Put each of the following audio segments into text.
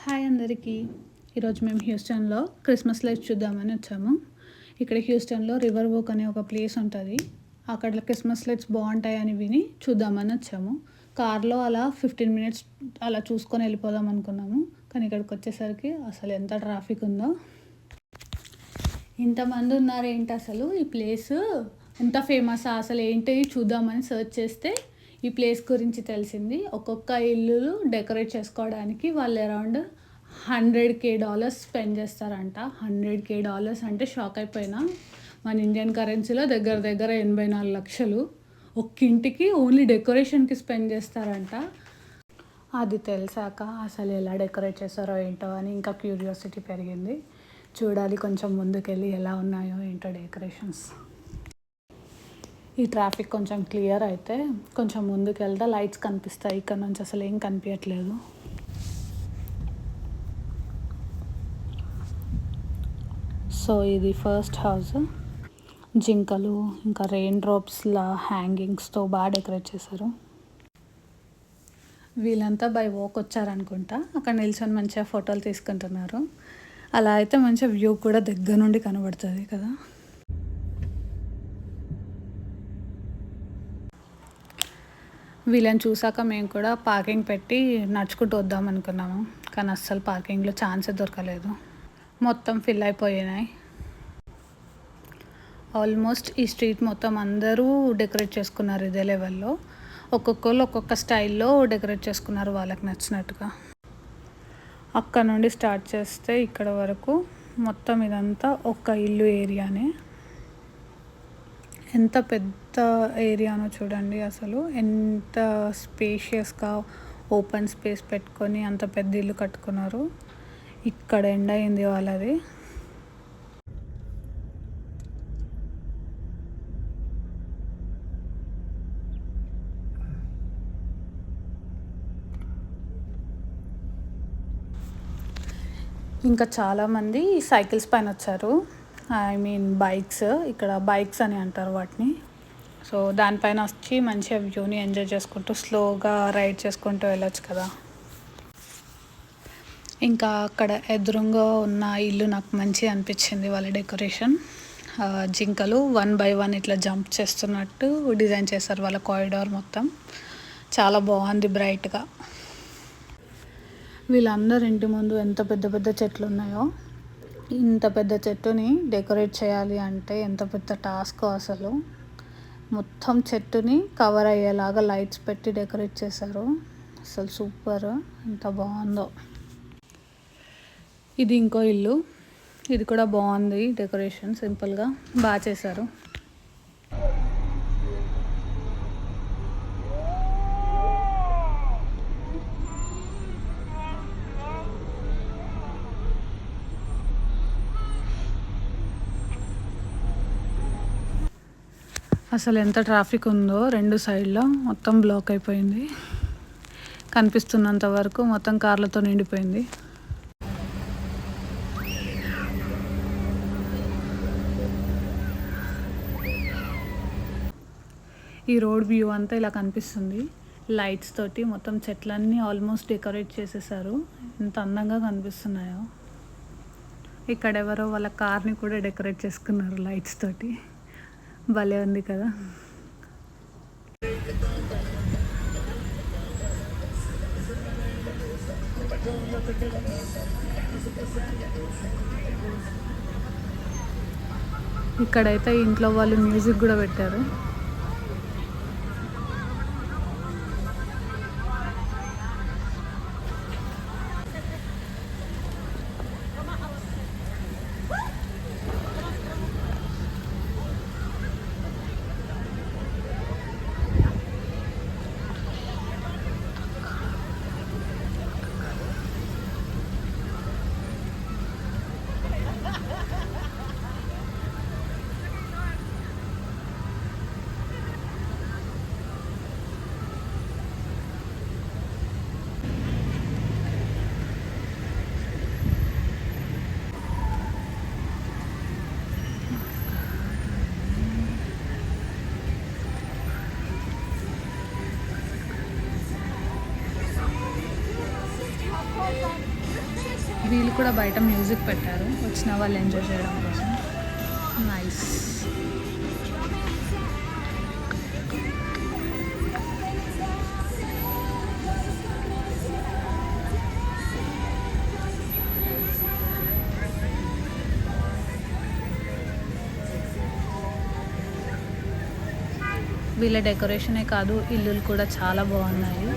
Hi అందరికీ. ఈరోజు మేము హ్యూస్టన్లో క్రిస్మస్ లైట్స్ చూద్దామని వచ్చాము. ఇక్కడ హ్యూస్టన్లో రివర్ వోక్ అనే ఒక ప్లేస్ ఉంటుంది. అక్కడ క్రిస్మస్ లైట్స్ బాగుంటాయని విని చూద్దామని వచ్చాము. కార్లో అలా 15 మినిట్స్ అలా చూసుకొని వెళ్ళిపోదాం అనుకున్నాము. కానీ ఇక్కడికి వచ్చేసరికి అసలు ఎంత ట్రాఫిక్ ఉందో. ఇంతమంది ఉన్నారు ఏంటి అసలు, ఈ ప్లేస్ ఎంత ఫేమస్ అసలు ఏంటి చూద్దామని సెర్చ్ చేస్తే ఈ ప్లేస్ గురించి తెలిసింది. ఒక్కొక్క ఇల్లు డెకరేట్ చేసుకోవడానికి వాళ్ళు అరౌండ్ $100,000 స్పెండ్ చేస్తారంట. $100,000 అంటే షాక్ అయిపోయినా. మన ఇండియన్ కరెన్సీలో దగ్గర దగ్గర 84 లక్షలు ఒక్కింటికి ఓన్లీ డెకరేషన్కి స్పెండ్ చేస్తారంట. అది తెలిసాక అసలు ఎలా డెకరేట్ చేస్తారో ఏంటో అని ఇంకా క్యూరియాసిటీ పెరిగింది. చూడాలి కొంచెం ముందుకెళ్ళి ఎలా ఉన్నాయో ఏంటో డెకరేషన్స్. ఈ ట్రాఫిక్ కొంచెం క్లియర్ అయితే కొంచెం ముందుకు వెళ్తే లైట్స్ కనిపిస్తాయి. ఇక్కడ నుంచి అసలు ఏం కనిపించట్లేదు. సో ఇది ఫస్ట్ హౌస్. జింకలు ఇంకా రెయిన్ డ్రాప్స్లా హ్యాంగింగ్స్తో బాగా డెకరేట్ చేశారు. వీళ్ళంతా బై వాక్ వచ్చారనుకుంటా. అక్కడ నిల్చొని మంచిగా ఫోటోలు తీసుకుంటున్నారు. అలా అయితే మంచిగా వ్యూ కూడా దగ్గర నుండి కనబడుతుంది కదా. వీళ్ళని చూసాక మేము కూడా పార్కింగ్ పెట్టి నడుచుకుంటూ వద్దాం అనుకున్నాము. కానీ అస్సలు పార్కింగ్లో ఛాన్సే దొరకలేదు. మొత్తం ఫిల్ అయిపోయినాయి. ఆల్మోస్ట్ ఈ స్ట్రీట్ మొత్తం అందరూ డెకరేట్ చేసుకున్నారు ఇదే లెవెల్లో. ఒక్కొక్కరు ఒక్కొక్క స్టైల్లో డెకరేట్ చేసుకున్నారు వాళ్ళకి నచ్చినట్టుగా. అక్కడ నుండి స్టార్ట్ చేస్తే ఇక్కడ వరకు మొత్తం ఇదంతా ఒక్క ఇల్లు ఏరియానే. ఎంత పెద్ద ఏరియానో చూడండి. అసలు ఎంత స్పేషియస్గా ఓపెన్ స్పేస్ పెట్టుకొని అంత పెద్ద ఇల్లు కట్టుకున్నారు. ఇక్కడ ఎండ్ అయింది వాళ్ళది. ఇంకా చాలామంది సైకిల్స్ పైన వచ్చారు. I mean bikes. ఇక్కడ బైక్స్ అని అంటారు వాటిని. సో దానిపైన వచ్చి మంచిగా వ్యూని ఎంజాయ్ చేసుకుంటూ స్లోగా రైడ్ చేసుకుంటూ వెళ్ళొచ్చు కదా. ఇంకా అక్కడ ఎదురుగా ఉన్న ఇల్లు నాకు మంచిగా అనిపించింది. వాళ్ళ డెకరేషన్ జింకలు 1 by 1 ఇట్లా జంప్ చేస్తున్నట్టు డిజైన్ చేశారు. వాళ్ళ కారిడార్ మొత్తం చాలా బాగుంది బ్రైట్గా. వీళ్ళందరి ఇంటి ముందు ఎంత పెద్ద పెద్ద చెట్లు ఉన్నాయో. ఇంత పెద్ద చెట్టుని డెకరేట్ చేయాలి అంటే ఎంత పెద్ద టాస్క్ అసలు. మొత్తం చెట్టుని కవర్ అయ్యేలాగా లైట్స్ పెట్టి డెకరేట్ చేశారు. అసలు సూపర్, ఎంత బాగుందో. ఇది ఇంకో ఇల్లు. ఇది కూడా బాగుంది డెకరేషన్, సింపుల్గా బాగా చేశారు. అసలు ఎంత ట్రాఫిక్ ఉందో, 2 సైడ్లో మొత్తం బ్లాక్ అయిపోయింది. కనిపిస్తున్నంత వరకు మొత్తం కార్లతో నిండిపోయింది. ఈ రోడ్ వ్యూ అంతా ఇలా కనిపిస్తుంది. లైట్స్ తోటి మొత్తం చెట్లన్నీ ఆల్మోస్ట్ డెకరేట్ చేసేసారు. ఎంత అందంగా కనిపిస్తున్నాయో. ఇక్కడ ఎవరో వాళ్ళ కార్ని కూడా డెకరేట్ చేసుకున్నారు లైట్స్ తోటి. భలే ఉంది కదా. ఇక్కడైతే ఇంట్లో వాళ్ళు మ్యూజిక్ కూడా పెట్టారు. వీళ్ళు కూడా బయట మ్యూజిక్ పెట్టారు వచ్చిన వాళ్ళు ఎంజాయ్ చేయడం కోసం. నైస్. వీళ్ళ డెకరేషనే కాదు ఇల్లులు కూడా చాలా బాగున్నాయి.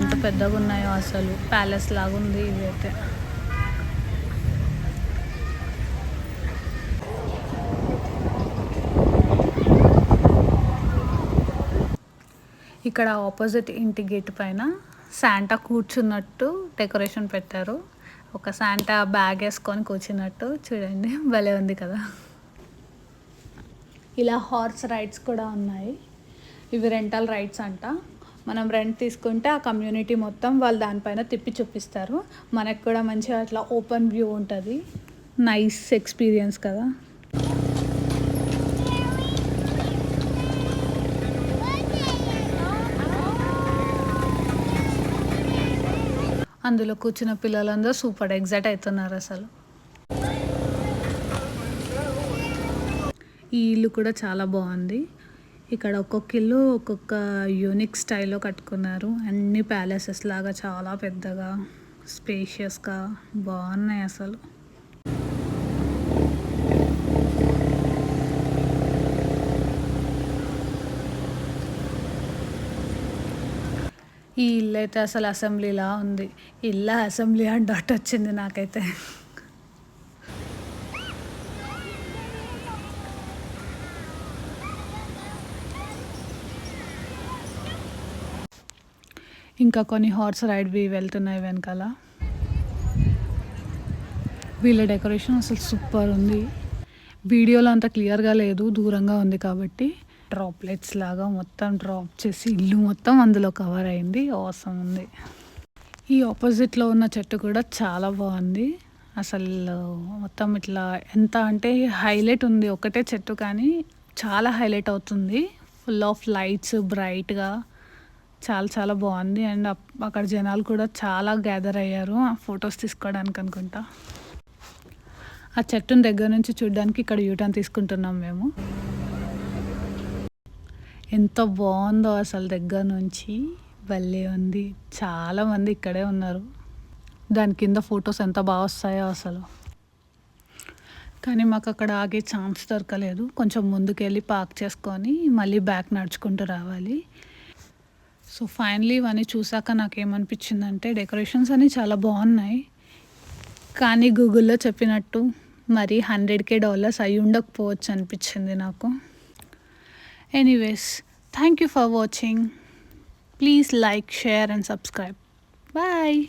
ఎంత పెద్దగా ఉన్నాయో అసలు, ప్యాలెస్ లాగా ఉంది ఇదైతే. ఇక్కడ ఆపోజిట్ ఇంటి గేట్ పైన శాంటా కూర్చున్నట్టు డెకరేషన్ పెట్టారు. ఒక శాంటా బ్యాగ్ వేసుకొని కూర్చున్నట్టు చూడండి, భలే ఉంది కదా. ఇలా హార్స్ రైడ్స్ కూడా ఉన్నాయి. ఇవి రెంటల్ రైడ్స్ అంట. మనం రెంట్ తీసుకుంటే ఆ కమ్యూనిటీ మొత్తం వాళ్ళు దానిపైన తిప్పి చూపిస్తారు. మనకు కూడా మంచిగా అట్లా ఓపెన్ వ్యూ ఉంటుంది. నైస్ ఎక్స్పీరియన్స్ కదా. అందులో కూర్చున్న పిల్లలందరూ సూపర్ ఎగ్జైట్ అవుతున్నారు అసలు. ఈ ఇల్లు కూడా చాలా బాగుంది. ఇక్కడ ఒక్కొక్క ఇల్లు ఒక్కొక్క యూనిక్ స్టైల్లో కట్టుకున్నారు. అన్ని ప్యాలెసెస్ లాగా చాలా పెద్దగా స్పేషియస్గా బాగున్నాయి అసలు. ఈ ఇల్లు అయితే అసలు అసెంబ్లీలా ఉంది. ఇల్లు అసెంబ్లీ అని డాట్ వచ్చింది నాకైతే. ఇంకా కొన్ని హార్స్ రైడ్వి వెళ్తున్నాయి వెనకాల. వీళ్ళ డెకరేషన్ అసలు సూపర్ ఉంది. వీడియోలో అంత క్లియర్గా లేదు, దూరంగా ఉంది కాబట్టి. డ్రాప్లెట్స్ లాగా మొత్తం డ్రాప్ చేసి ఇల్లు మొత్తం అందులో కవర్ అయింది. అవసరం ఉంది. ఈ ఆపోజిట్లో ఉన్న చెట్టు కూడా చాలా బాగుంది. అసలు మొత్తం ఇట్లా ఎంత అంటే హైలైట్ ఉంది. ఒకటే చెట్టు కానీ చాలా హైలైట్ అవుతుంది. ఫుల్ ఆఫ్ లైట్స్ బ్రైట్గా చాలా చాలా బాగుంది. అండ్ అక్కడ జనాలు కూడా చాలా గ్యాదర్ అయ్యారు ఫొటోస్ తీసుకోవడానికి అనుకుంటా. ఆ చెట్టుని దగ్గర నుంచి చూడడానికి ఇక్కడ యూటర్న్ తీసుకుంటున్నాం మేము. ఎంత బాగుందో అసలు దగ్గర నుంచి, భలే ఉంది. చాలామంది ఇక్కడే ఉన్నారు. దాని కింద ఫొటోస్ ఎంత బాగా వస్తాయో అసలు. కానీ మాకు అక్కడ ఆగే ఛాన్స్ దొరకలేదు. కొంచెం ముందుకెళ్ళి పార్క్ చేసుకొని మళ్ళీ బ్యాక్ నడుచుకుంటూ రావాలి. సో ఫైనలీ ఇవన్నీ చూసాక నాకేమనిపించిందంటే డెకరేషన్స్ అన్నీ చాలా బాగున్నాయి, కానీ గూగుల్లో చెప్పినట్టు మరి $100,000 అయి ఉండకపోవచ్చు అనిపించింది నాకు. Anyways, thank you for watching. Please like, share and subscribe. Bye.